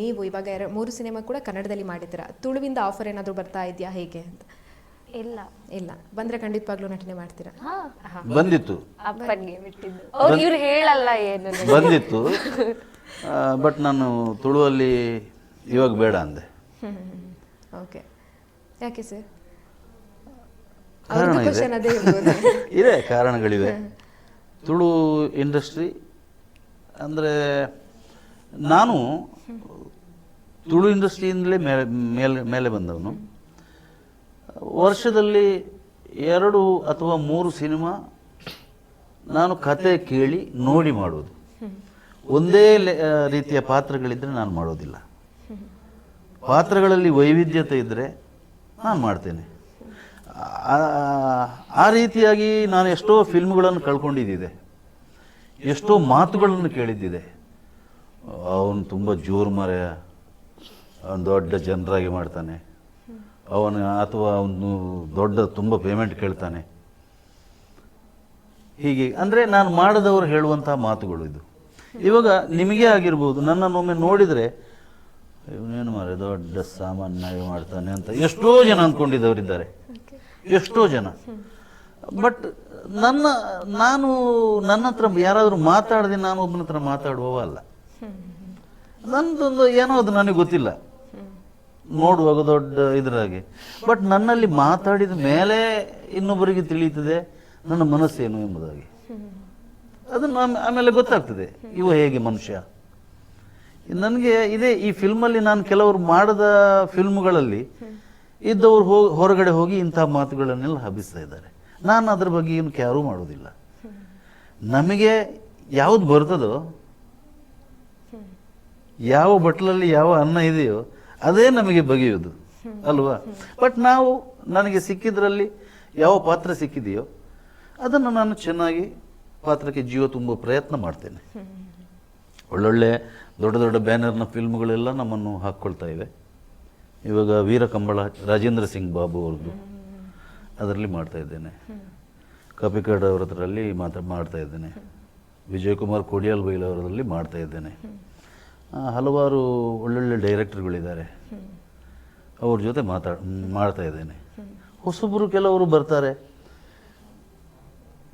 ನೀವು ಇವಾಗ 3 ಸಿನಿಮಾ ಕೂಡ ಕನ್ನಡದಲ್ಲಿ ಮಾಡಿದ್ದೀರಾ. ತುಳುವಿಂದ ಆಫರ್ ಏನಾದರೂ ಬರ್ತಾ ಇದೆಯಾ ಹೇಗೆ ಅಂತ? ಇಲ್ಲ ಬಂದ್ರೆ ಖಂಡಿತವಾಗ್ಲೂ ನಟನೆ ಮಾಡ್ತೀರಾ? ಬಂದಿತ್ತು, ಅಪ್ಪನಿಗೆ ಬಿಟ್ಟಿದ್ದು ಅವ್ರು ಇವ್ರು ಹೇಳಲ್ಲ ಏನು ಬಂದಿತ್ತು. ಬಟ್ ನಾನು ತುಳುವಲ್ಲಿ ಇವಾಗ ಬೇಡ ಅಂದೆ. ಓಕೆ, ಯಾಕೆ ಸರ್? ಕಾರಣ ಇದೆ ಕಾರಣಗಳಿವೆ. ತುಳು ಇಂಡಸ್ಟ್ರಿ ಅಂದರೆ ನಾನು ತುಳು ಇಂಡಸ್ಟ್ರಿಯಿಂದಲೇ ಮೇಲೆ ಬಂದವನು. ವರ್ಷದಲ್ಲಿ 2 ಅಥವಾ 3 ಸಿನಿಮಾ ನಾನು ಕತೆ ಕೇಳಿ ನೋಡಿ ಮಾಡೋದು. ಒಂದೇ ರೀತಿಯ ಪಾತ್ರಗಳಿದ್ದರೆ ನಾನು ಮಾಡೋದಿಲ್ಲ. ಪಾತ್ರಗಳಲ್ಲಿ ವೈವಿಧ್ಯತೆ ಇದ್ದರೆ ನಾನು ಮಾಡ್ತೇನೆ. ಆ ರೀತಿಯಾಗಿ ನಾನು ಎಷ್ಟೋ ಫಿಲ್ಮ್ಗಳನ್ನು ಕಳ್ಕೊಂಡಿದ್ದಿದೆ, ಎಷ್ಟೋ ಮಾತುಗಳನ್ನು ಕೇಳಿದ್ದಿದೆ. ಅವನು ತುಂಬ ಜೋರು ಮರೆ, ಅವನು ದೊಡ್ಡ ಜನರಾಗಿ ಮಾಡ್ತಾನೆ, ಅವನು ಅಥವಾ ಅವನು ದೊಡ್ಡ ತುಂಬ ಪೇಮೆಂಟ್ ಕೇಳ್ತಾನೆ, ಹೀಗೆ ಅಂದರೆ ನಾನು ಮಾಡದವರು ಹೇಳುವಂಥ ಮಾತುಗಳು ಇದು. ಇವಾಗ ನಿಮಗೆ ಆಗಿರ್ಬೋದು, ನನ್ನನ್ನೊಮ್ಮೆ ನೋಡಿದರೆ ಇವನೇನು ಮಾರೆ ದೊಡ್ಡ ಸಾಮಾನ್ಯವಾಗಿ ಮಾಡ್ತಾನೆ ಅಂತ ಎಷ್ಟೋ ಜನ ಅಂದ್ಕೊಂಡಿದ್ದವರಿದ್ದಾರೆ, ಎಷ್ಟೋ ಜನ. ಬಟ್ ನನ್ನ ಹತ್ರ ಯಾರಾದರೂ ಮಾತಾಡದೆ ನಾನು ಒಬ್ಬನ ಹತ್ರ ಮಾತಾಡುವವ ಅಲ್ಲ. ನಂದೊಂದು ಏನೋ ಅದು ನನಗೆ ಗೊತ್ತಿಲ್ಲ, ನೋಡುವಾಗ ದೊಡ್ಡ ಇದರಾಗೆ. ಬಟ್ ನನ್ನಲ್ಲಿ ಮಾತಾಡಿದ ಮೇಲೆ ಇನ್ನೊಬ್ಬರಿಗೆ ತಿಳಿಯುತ್ತದೆ ನನ್ನ ಮನಸ್ಸೇನು ಎಂಬುದಾಗಿ. ಅದನ್ನು ಆಮೇಲೆ ಗೊತ್ತಾಗ್ತದೆ ಇವ ಹೇಗೆ ಮನುಷ್ಯ. ನನಗೆ ಇದೇ ಈ ಫಿಲ್ಮಲ್ಲಿ ನಾನು ಕೆಲವರು ಮಾಡದ ಫಿಲ್ಮ್ಗಳಲ್ಲಿ ಇದ್ದವರು ಹೊರಗಡೆ ಹೋಗಿ ಇಂಥ ಮಾತುಗಳನ್ನೆಲ್ಲ ಹಬ್ಬಿಸ್ತಾ ಇದ್ದಾರೆ. ನಾನು ಅದ್ರ ಬಗ್ಗೆ ಏನು ಕ್ಯಾರೂ ಮಾಡೋದಿಲ್ಲ. ನಮಗೆ ಯಾವುದು ಬರ್ತದೋ, ಯಾವ ಬಟ್ಲಲ್ಲಿ ಯಾವ ಅನ್ನ ಇದೆಯೋ ಅದೇ ನಮಗೆ ಬಗೆಯೋದು ಅಲ್ವಾ. ಬಟ್ ನನಗೆ ಸಿಕ್ಕಿದ್ರಲ್ಲಿ ಯಾವ ಪಾತ್ರ ಸಿಕ್ಕಿದೆಯೋ ಅದನ್ನು ನಾನು ಚೆನ್ನಾಗಿ ಪಾತ್ರಕ್ಕೆ ಜೀವ ತುಂಬೋ ಪ್ರಯತ್ನ ಮಾಡ್ತೇನೆ. ಒಳ್ಳೊಳ್ಳೆ ದೊಡ್ಡ ದೊಡ್ಡ ಬ್ಯಾನರ್ನ ಫಿಲ್ಮ್ಗಳೆಲ್ಲ ನಮ್ಮನ್ನು ಹಾಕ್ಕೊಳ್ತಾ ಇವೆ. ಇವಾಗ ವೀರಕಂಬಳ ರಾಜೇಂದ್ರ ಸಿಂಗ್ ಬಾಬು ಅವ್ರದ್ದು ಅದರಲ್ಲಿ ಮಾಡ್ತಾ ಇದ್ದೇನೆ. ಕಪಿಕಾಡ್ ಅವ್ರ ಹತ್ರಲ್ಲಿ ಮಾಡ್ತಾ ಇದ್ದೇನೆ. ವಿಜಯ್ ಕುಮಾರ್ ಕೊಡಿಯಾಲ್ ಬೈಲ್ ಅವರಲ್ಲಿ ಮಾಡ್ತಾ ಇದ್ದೇನೆ. ಹಲವಾರು ಒಳ್ಳೊಳ್ಳೆ ಡೈರೆಕ್ಟರ್ಗಳಿದ್ದಾರೆ, ಅವ್ರ ಜೊತೆ ಮಾಡ್ತಾ ಇದ್ದೇನೆ. ಹೊಸಬರು ಕೆಲವರು ಬರ್ತಾರೆ,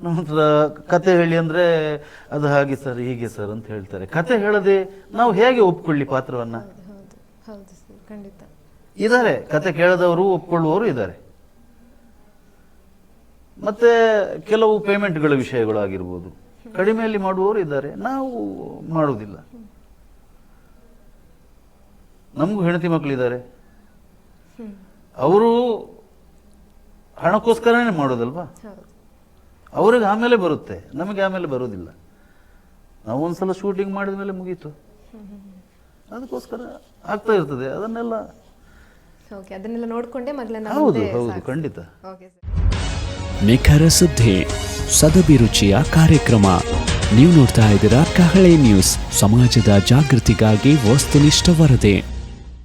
ನಮ್ಮ ಹತ್ರ ಕತೆ ಹೇಳಿ ಅಂದರೆ ಅದು ಹಾಗೆ ಸರ್ ಹೀಗೆ ಸರ್ ಅಂತ ಹೇಳ್ತಾರೆ. ಕತೆ ಹೇಳದೆ ನಾವು ಹೇಗೆ ಒಪ್ಕೊಳ್ಳಿ ಪಾತ್ರವನ್ನು? ಇದ್ದಾರೆ, ಕತೆ ಕೇಳದವರು ಒಪ್ಕೊಳ್ಳುವವರು ಇದ್ದಾರೆ. ಮತ್ತೆ ಕೆಲವು ಪೇಮೆಂಟ್ಗಳ ವಿಷಯಗಳು ಆಗಿರ್ಬೋದು, ಕಡಿಮೆಯಲ್ಲಿ ಮಾಡುವವರು ಇದ್ದಾರೆ. ನಾವು ಮಾಡುವುದಿಲ್ಲ. ನಮಗೂ ಹೆಂಡತಿ ಮಕ್ಕಳಿದ್ದಾರೆ, ಅವರು ಹಣಕ್ಕೋಸ್ಕರನೇ ಮಾಡೋದಲ್ವಾ. ಅವ್ರಿಗೆ ಆಮೇಲೆ ಬರುತ್ತೆ, ನಮಗೆ ಆಮೇಲೆ ಬರೋದಿಲ್ಲ. ನಾವು ಒಂದ್ಸಲ ಶೂಟಿಂಗ್ ಮಾಡಿದ ಮೇಲೆ ಮುಗೀತು, ಅದಕ್ಕೋಸ್ಕರ ಆಗ್ತಾ ಇರ್ತದೆ ಅದನ್ನೆಲ್ಲ. ನೋಡ್ಕೊಂಡೆ ಹೌದು ಹೌದು ಖಂಡಿತ. ನಿಖರ ಸುದ್ದಿ, ಸದಭಿರುಚಿಯ ಕಾರ್ಯಕ್ರಮ. ನೀವು ನೋಡ್ತಾ ಇದ್ದೀರಾ ಕಹಳೆ ನ್ಯೂಸ್, ಸಮಾಜದ ಜಾಗೃತಿಗಾಗಿ ವಸ್ತುನಿಷ್ಠ ವರದಿ.